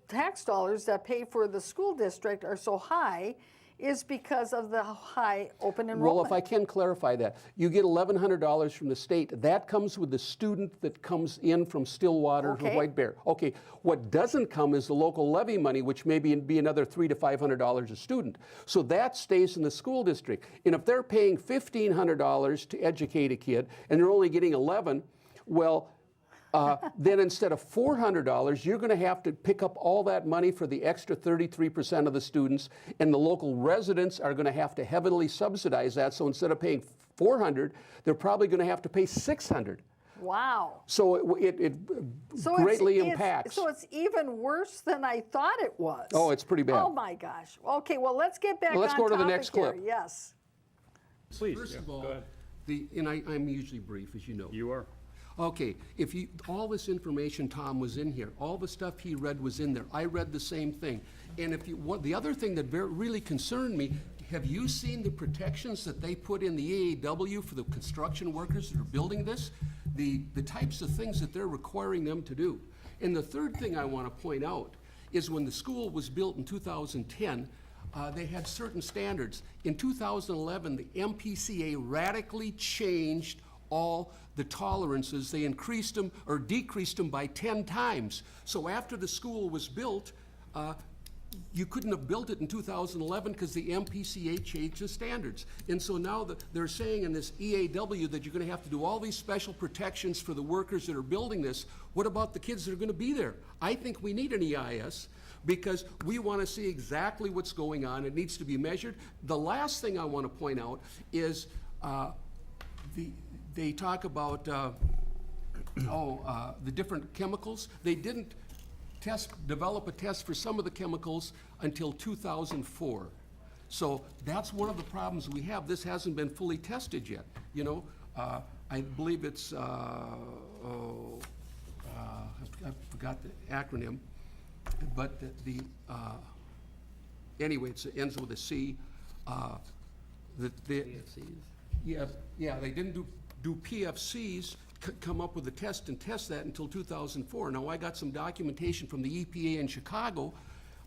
tax dollars that pay for the school district are so high, is because of the high open enrollment.
Well, if I can clarify that, you get $1,100 from the state. That comes with the student that comes in from Stillwater to White Bear. Okay, what doesn't come is the local levy money, which may be another $300 to $500 a student. So that stays in the school district. And if they're paying $1,500 to educate a kid and they're only getting 11, well, then instead of $400, you're going to have to pick up all that money for the extra 33% of the students, and the local residents are going to have to heavily subsidize that. So instead of paying $400, they're probably going to have to pay $600.
Wow.
So it greatly impacts.
So it's even worse than I thought it was.
Oh, it's pretty bad.
Oh my gosh. Okay, well, let's get back
let's
on
go to the
topic
next
here.
clip.
Yes.
Please,
First of all,
go ahead.
I'm usually brief, as you know.
You are.
Okay, all this information, Tom, was in here. All the stuff he read was in there. I read the same thing. And the other thing that really concerned me, have you seen the protections that they put in the EAW for the construction workers that are building this? The types of things that they're requiring them to do. And the third thing I want to point out is when the school was built in 2010, they had certain standards. In 2011, the MPCA radically changed all the tolerances. They increased them or decreased them by 10 times. So after the school was built, you couldn't have built it in 2011 because the MPCA changed the standards. And so now they're saying in this EAW that you're going to have to do all these special protections for the workers that are building this. What about the kids that are going to be there? I think we need an EIS because we want to see exactly what's going on. It needs to be measured. The last thing I want to point out is they talk about the different chemicals. They didn't develop a test for some of the chemicals until 2004. So that's one of the problems we have. This hasn't been fully tested yet. You know, I believe it's, I forgot the acronym, but anyway, it ends with a C. Yeah, they didn't do PFCs, come up with a test and test that until 2004. Now, I got some documentation from the EPA in Chicago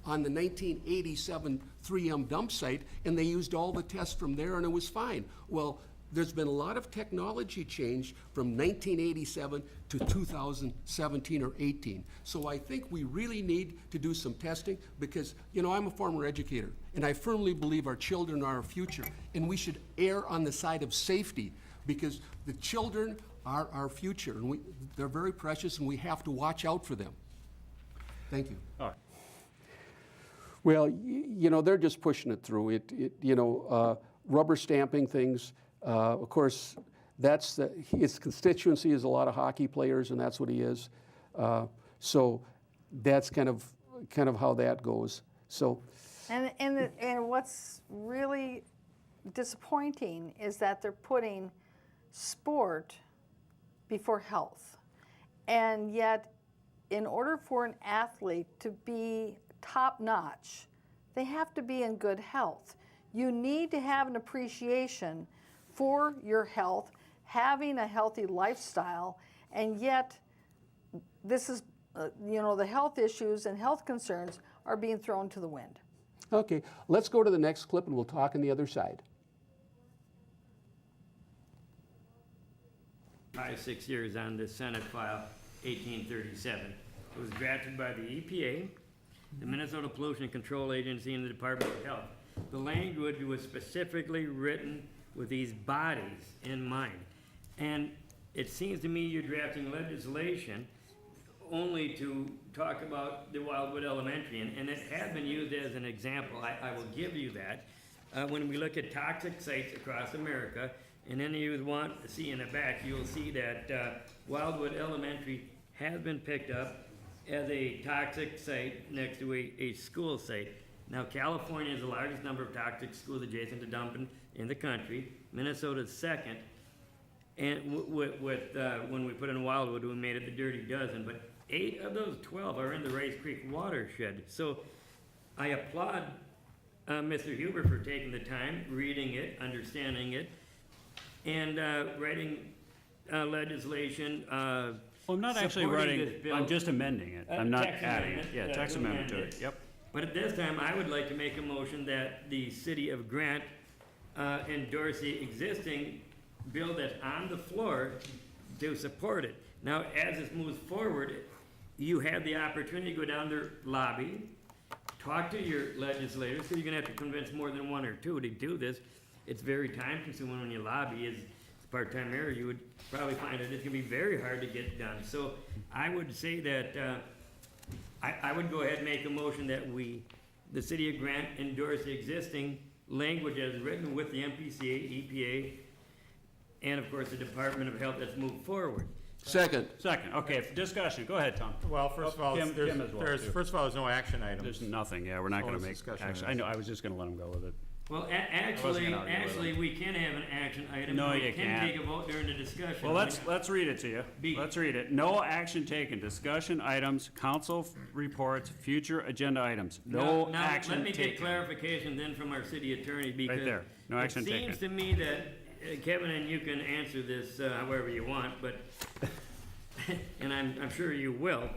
on the 1987 3M dump site, and they used all the tests from there, and it was fine. Well, there's been a lot of technology change from 1987 to 2017 or 18. So I think we really need to do some testing because, you know, I'm a former educator, and I firmly believe our children are our future, and we should err on the side of safety because the children are our future, and they're very precious, and we have to watch out for them. Thank you.
All right.
Well, you know, they're just pushing it through. Rubber stamping things. Of course, his constituency is a lot of hockey players, and that's what he is. So that's kind of how that goes. So.
And what's really disappointing is that they're putting sport before health. And yet, in order for an athlete to be top-notch, they have to be in good health. You need to have an appreciation for your health, having a healthy lifestyle, and yet this is, the health issues and health concerns are being thrown to the wind.
Okay, let's go to the next clip and we'll talk on the other side.
6 years on the Senate file 1837. It was drafted by the EPA, the Minnesota Pollution Control Agency, and the Department of Health. The language was specifically written with these bodies in mind. And it seems to me you're drafting legislation only to talk about the Wildwood Elementary, and it has been used as an example. I will give you that. When we look at toxic sites across America, and any of you want to see in the back, you'll see that Wildwood Elementary has been picked up as a toxic site next to a school site. Now, California has the largest number of toxic schools adjacent to dumping in the country. Minnesota's second. And when we put in Wildwood, we made it the dirty dozen. But 8 of those 12 are in the Rice Creek watershed. So I applaud Mr. Huber for taking the time, reading it, understanding it, and writing legislation.
Well, I'm not actually
supporting
writing,
this bill.
I'm just amending it. I'm not
Text
adding it.
amendment,
Yeah, text
to
amendment to
amend
it, yep.
But at this time, I would like to make a motion that the city of Grant endorse the existing bill that's on the floor to support it. Now, as this moves forward, you have the opportunity to go down their lobby, talk to your legislators, because you're gonna have to convince more than 1 or 2 to do this. It's very time consuming when you lobby. As a part-time mayor, you would probably find that it's gonna be very hard to get done. So I would say that, I would go ahead and make a motion that the city of Grant endorse the existing language as written with the MPCA, EPA, and of course the Department of Health that's moved forward.
Second.
Second, okay, discussion, go ahead, Tom.
Well, first of all,
Kim
there's,
as well,
there's,
too.
first of all, there's no action items.
There's nothing, yeah, we're not gonna
Bonus
make
discussion
action. I
items.
know, I was just gonna let him go with it.
Well,
wasn't
actually,
gonna argue with him.
we can have an action item.
No,
We
you
can
can't.
take a vote during the discussion.
Well, let's read it to you.
B.
Let's read it. No action taken. Discussion items, council reports, future agenda items. No
Now,
action
let me get
taken.
clarification then from our city attorney, because
there. No action
it seems to
taken.
me that, Kevin, and you can answer this however you want, but, and I'm sure you will,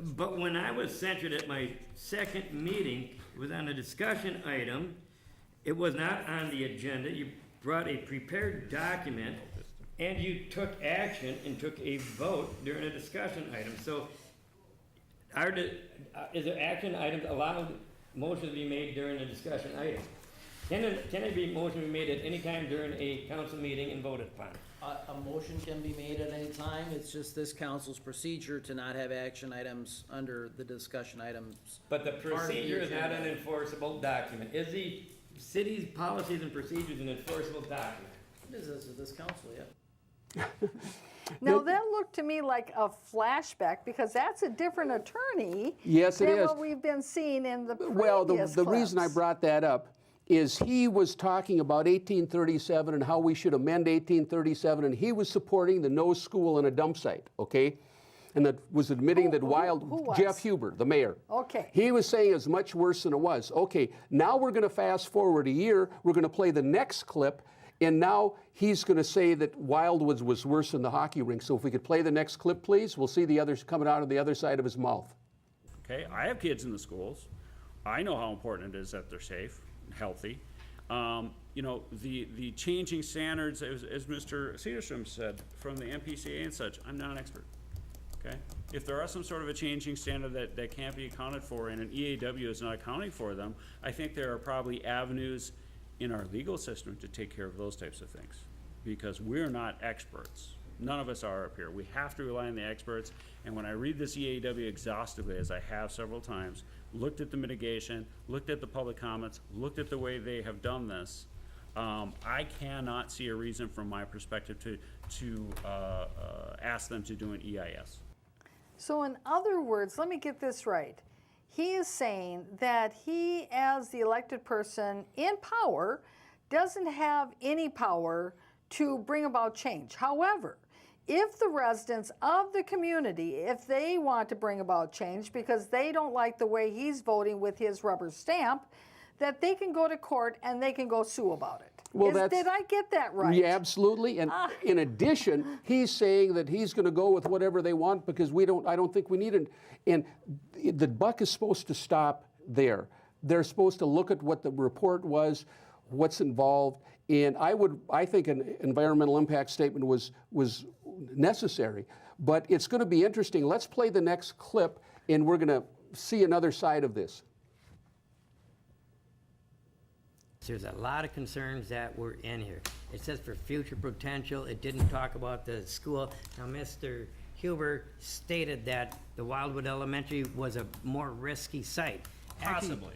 but when I was censured at my second meeting, it was on a discussion item. It was not on the agenda. You brought a prepared document, and you took action and took a vote during a discussion item. So is there action items allowed, motion to be made during a discussion item? Can it be motion to be made at any time during a council meeting and voted upon?
A motion can be made at any time. It's just this council's procedure to not have action items under the discussion items.
But the
Part of the
procedure is not an
agenda.
enforceable document. Is the city's policies and procedures an enforceable document?
It is as of this council, yeah.
Now, that looked to me like a flashback, because that's a different attorney
Yes, it
than
is.
what we've been seeing in the previous
Well, the reason I
clips.
brought that up is he was talking about 1837 and how we should amend 1837, and he was supporting the no school and a dump site, okay? And that was admitting that
who was?
Jeff Huber, the mayor.
Okay.
He was saying it's much worse than it was. Okay, now we're going to fast forward a year. We're going to play the next clip, and now he's going to say that Wildwoods was worse than the hockey rink. So if we could play the next clip, please, we'll see the others coming out of the other side of his mouth.
Okay, I have kids in the schools. I know how important it is that they're safe, healthy. You know, the changing standards, as Mr. Sederstrom said, from the MPCA and such, I'm not an expert, okay? If there are some sort of a changing standard that can't be accounted for and an EAW is not accounting for them, I think there are probably avenues in our legal system to take care of those types of things, because we're not experts. None of us are up here. We have to rely on the experts, and when I read this EAW exhaustively, as I have several times, looked at the mitigation, looked at the public comments, looked at the way they have done this, I cannot see a reason from my perspective to ask them to do an EIS.
So in other words, let me get this right. He is saying that he, as the elected person in power, doesn't have any power to bring about change. However, if the residents of the community, if they want to bring about change because they don't like the way he's voting with his rubber stamp, that they can go to court and they can go sue about it.
Well,
Did I get that right?
Yeah, absolutely. And in addition, he's saying that he's going to go with whatever they want because I don't think we need it. And the buck is supposed to stop there. They're supposed to look at what the report was, what's involved. And I think an environmental impact statement was necessary. But it's going to be interesting. Let's play the next clip, and we're going to see another side of this.
There's a lot of concerns that were in here. It says for future potential. It didn't talk about the school. Now, Mr. Huber stated that the Wildwood Elementary was a more risky site.
Possibly.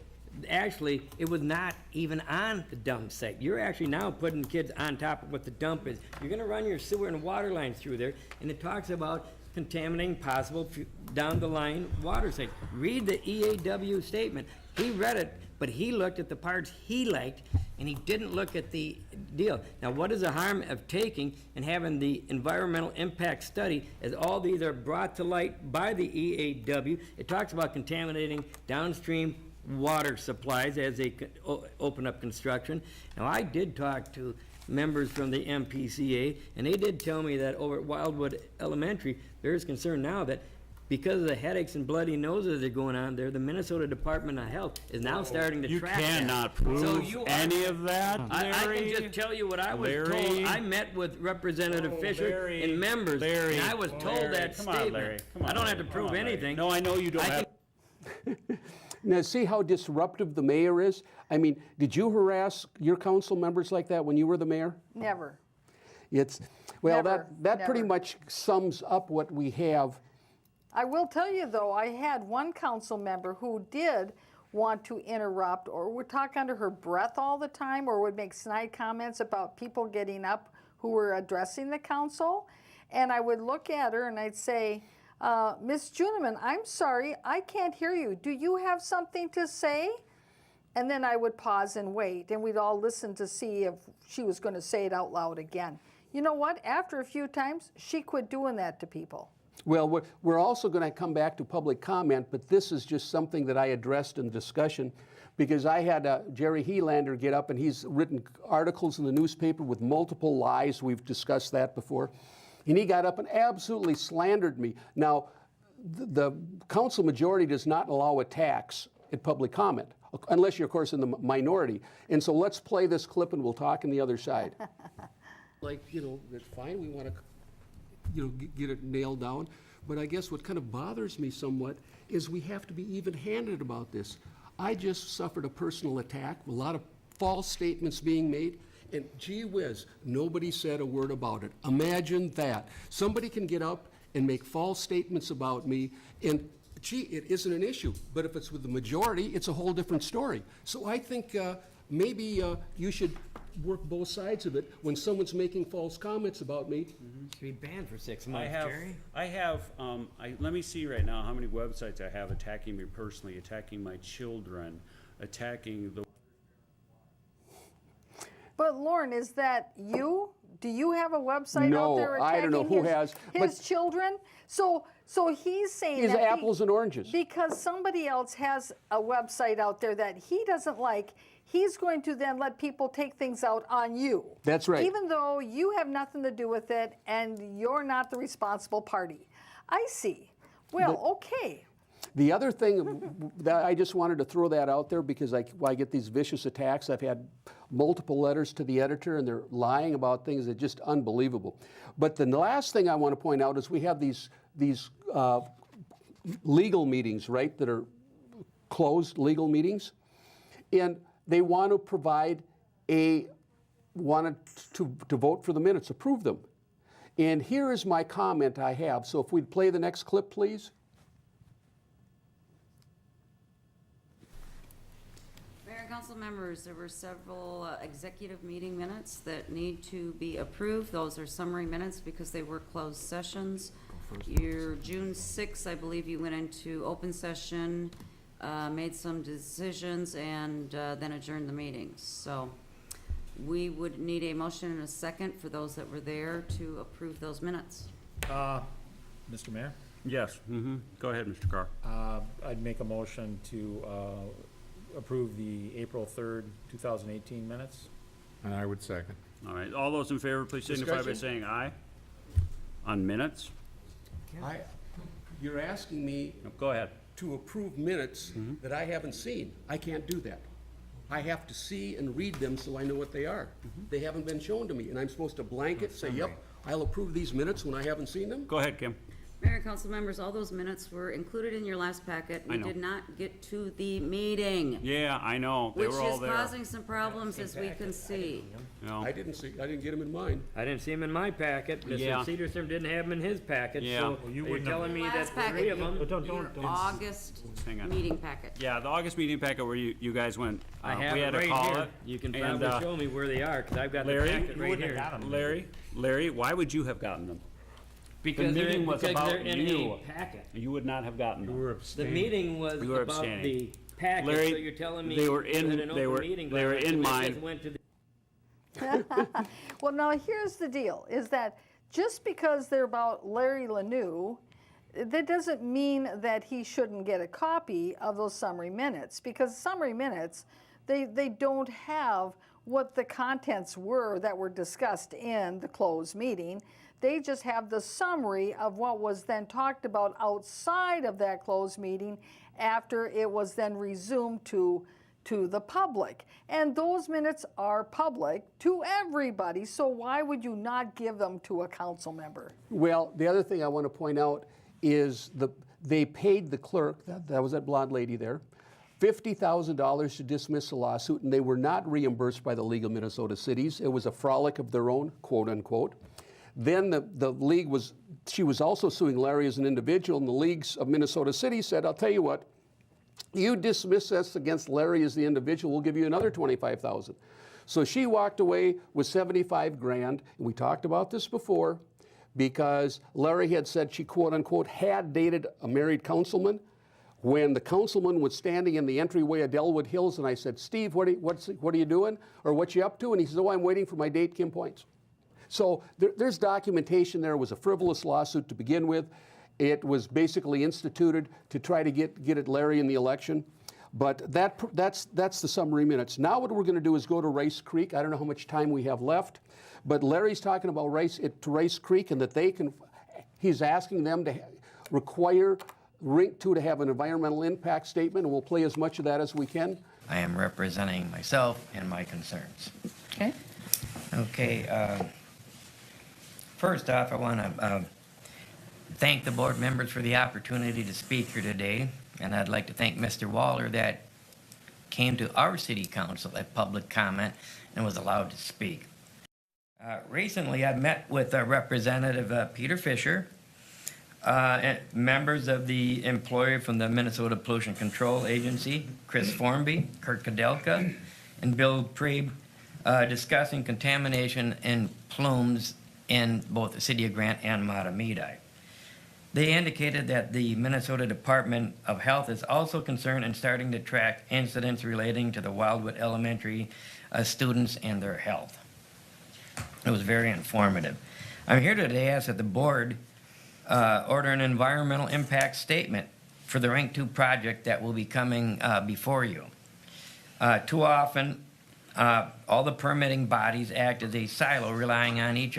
Actually, it was not even on the dump site. You're actually now putting kids on top of what the dump is. You're gonna run your sewer and water lines through there, and it talks about contaminating possible down the line water site. Read the EAW statement. He read it, but he looked at the parts he liked, and he didn't look at the deal. Now, what is the harm of taking and having the environmental impact study, as all these are brought to light by the EAW? It talks about contaminating downstream water supplies as they open up construction. Now, I did talk to members from the MPCA, and they did tell me that over at Wildwood Elementary, there is concern now that because of the headaches and bloody noses that are going on there, the Minnesota Department of Health is now starting to
You
track that.
cannot
So
prove
you are-
any of that,
I can
Larry.
just tell you what I was
Larry.
told. I met with Representative Fisher
Larry.
and members,
Larry.
and I was told
Larry.
that
Come on,
statement.
Larry. Come on,
I don't have to
Larry.
prove
Come on, Larry.
anything.
No, I know you don't
I
have.
Now, see how disruptive the mayor is? I mean, did you harass your council members like that when you were the mayor?
Never.
It's, well,
Never,
that pretty
never.
much sums up what we have.
I will tell you, though, I had one council member who did want to interrupt or would talk under her breath all the time or would make snide comments about people getting up who were addressing the council. And I would look at her and I'd say, Miss Juniman, I'm sorry, I can't hear you. Do you have something to say? And then I would pause and wait, and we'd all listen to see if she was going to say it out loud again. You know what? After a few times, she quit doing that to people.
Well, we're also going to come back to public comment, but this is just something that I addressed in discussion because I had Jerry Helander get up and he's written articles in the newspaper with multiple lies. We've discussed that before. And he got up and absolutely slandered me. Now, the council majority does not allow attacks at public comment, unless you're, of course, in the minority. And so let's play this clip and we'll talk on the other side. Like, you know, that's fine. We want to, you know, get it nailed down. But I guess what kind of bothers me somewhat is we have to be even-handed about this. I just suffered a personal attack, a lot of false statements being made, and gee whiz, nobody said a word about it. Imagine that. Somebody can get up and make false statements about me, and gee, it isn't an issue. But if it's with the majority, it's a whole different story. So I think maybe you should work both sides of it. When someone's making false comments about me,
Should be banned for 6 months, Jerry.
Let me see right now how many websites I have attacking me personally, attacking my children, attacking the.
But Lauren, is that you? Do you have a website
No,
out there
I
attacking
don't know who has,
his
but-
children? So he's saying
is
that
apples and oranges.
because somebody else has a website out there that he doesn't like, he's going to then let people take things out on you.
That's right.
Even though you have nothing to do with it and you're not the responsible party. I see. Well, okay.
The other thing that I just wanted to throw that out there because I get these vicious attacks. I've had multiple letters to the editor and they're lying about things that are just unbelievable. But the last thing I want to point out is we have these legal meetings, right, that are closed legal meetings. And they want to provide wanted to vote for the minutes, approve them. And here is my comment I have. So if we'd play the next clip, please.
Mayor and council members, there were several executive meeting minutes that need to be approved. Those are summary minutes because they were closed sessions. Your June 6th, I believe you went into open session, made some decisions, and then adjourned the meetings. So we would need a motion and a second for those that were there to approve those minutes.
Mr. Mayor,
Yes, go ahead, Mr. Carr.
I'd make a motion to approve the April 3rd, 2018 minutes.
And I would second.
All right, all those in favor, please signify by
Discussion?
saying aye. On minutes?
You're asking me
No, go ahead.
to approve minutes that I haven't seen. I can't do that. I have to see and read them so I know what they are. They haven't been shown to me, and I'm supposed to blanket, say, yep, I'll approve these minutes when I haven't seen them?
Go ahead, Kim.
Mayor and council members, all those minutes were included in your last packet.
I
We
know.
did not get to the meeting,
Yeah, I know, they
which
were all
is
there.
causing some problems as we can see.
No.
I didn't get them in mine.
I didn't see him in my packet.
Yeah.
Mr. Sederstrom didn't have him in his packet,
Yeah.
so
Well,
you
you're
wouldn't have-
telling me that
Last packet,
three of them.
your August
Hang on.
meeting packet.
Yeah, the August meeting packet where you guys went,
I have
we
it
had to
right
call
here.
it.
You can
and,
probably show me where they are, because I've got the
Larry,
packet
you
right
wouldn't
here.
have got 'em.
Larry, why would you have gotten them?
Because
The
they're,
meeting was
because
about
they're in
you.
a packet.
You would not have gotten
You
them.
were
The
abstaining.
meeting was
You were
about
abstaining.
the packet,
Larry,
so you're telling me
they were
you had
in-
an
they
open
were-
meeting
they were
violation,
in
which
mine.
just went to the
Well, now here's the deal, is that just because they're about Larry Lanou, that doesn't mean that he shouldn't get a copy of those summary minutes, because summary minutes, they don't have what the contents were that were discussed in the closed meeting. They just have the summary of what was then talked about outside of that closed meeting after it was then resumed to the public. And those minutes are public to everybody, so why would you not give them to a council member?
Well, the other thing I want to point out is they paid the clerk, that was that blonde lady there, $50,000 to dismiss the lawsuit, and they were not reimbursed by the League of Minnesota Cities. It was a frolic of their own, quote unquote. Then the league she was also suing Larry as an individual, and the Leagues of Minnesota Cities said, I'll tell you what, you dismiss us against Larry as the individual, we'll give you another $25,000. So she walked away with $75,000, and we talked about this before, because Larry had said she, quote unquote, had dated a married councilman. When the councilman was standing in the entryway of Delwood Hills, and I said, Steve, what are you doing? Or what you up to? And he said, oh, I'm waiting for my date, Kim Points. So there's documentation there. It was a frivolous lawsuit to begin with. It was basically instituted to try to get at Larry in the election. But that's the summary minutes. Now what we're going to do is go to Rice Creek. I don't know how much time we have left, but Larry's talking about Rice Creek, and that he's asking them to require Rink 2 to have an environmental impact statement, and we'll play as much of that as we can.
I am representing myself and my concerns.
Okay.
Okay, first off, I want to thank the board members for the opportunity to speak here today, and I'd like to thank Mr. Waller that came to our city council at public comment and was allowed to speak. Recently, I met with Representative Peter Fisher, and members of the employer from the Minnesota Pollution Control Agency, Chris Formby, Kurt Kadelka, and Bill Prieb, discussing contamination and plumes in both the city of Grant and Matamidi. They indicated that the Minnesota Department of Health is also concerned and starting to track incidents relating to the Wildwood Elementary students and their health. It was very informative. I'm here today to ask that the board order an environmental impact statement for the Rink 2 project that will be coming before you. Too often, all the permitting bodies act as a silo, relying on each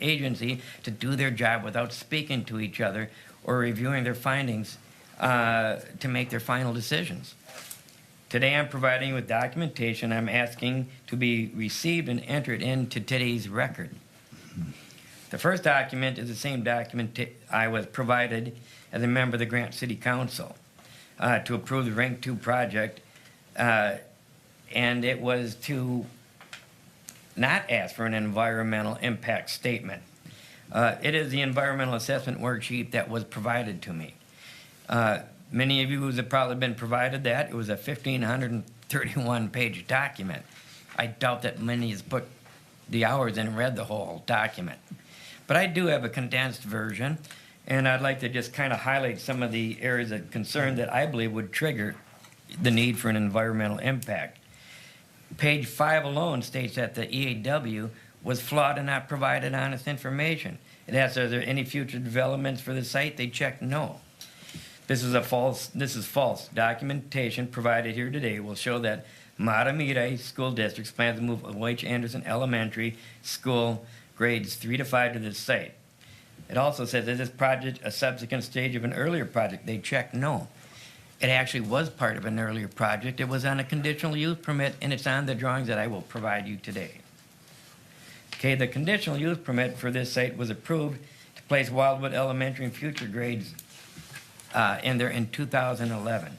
agency to do their job without speaking to each other or reviewing their findings to make their final decisions. Today I'm providing you with documentation I'm asking to be received and entered into today's record. The first document is the same document I was provided as a member of the Grant City Council to approve the Rink 2 project, and it was to not ask for an environmental impact statement. It is the environmental assessment worksheet that was provided to me. Many of you have probably been provided that. It was a 1,531-page document. I doubt that many has put the hours in and read the whole document. But I do have a condensed version, and I'd like to just kind of highlight some of the areas of concern that I believe would trigger the need for an environmental impact. Page 5 alone states that the EAW was flawed and not provided honest information. It asks, are there any future developments for the site? They checked no. This is false. Documentation provided here today will show that Matamidi School District's plans to move O.H. Anderson Elementary School grades 3 to 5 to this site. It also says, is this project a subsequent stage of an earlier project? They checked no. It actually was part of an earlier project. It was on a conditional use permit, and it's on the drawings that I will provide you today. Okay, the conditional use permit for this site was approved to place Wildwood Elementary in future grades in there in 2011.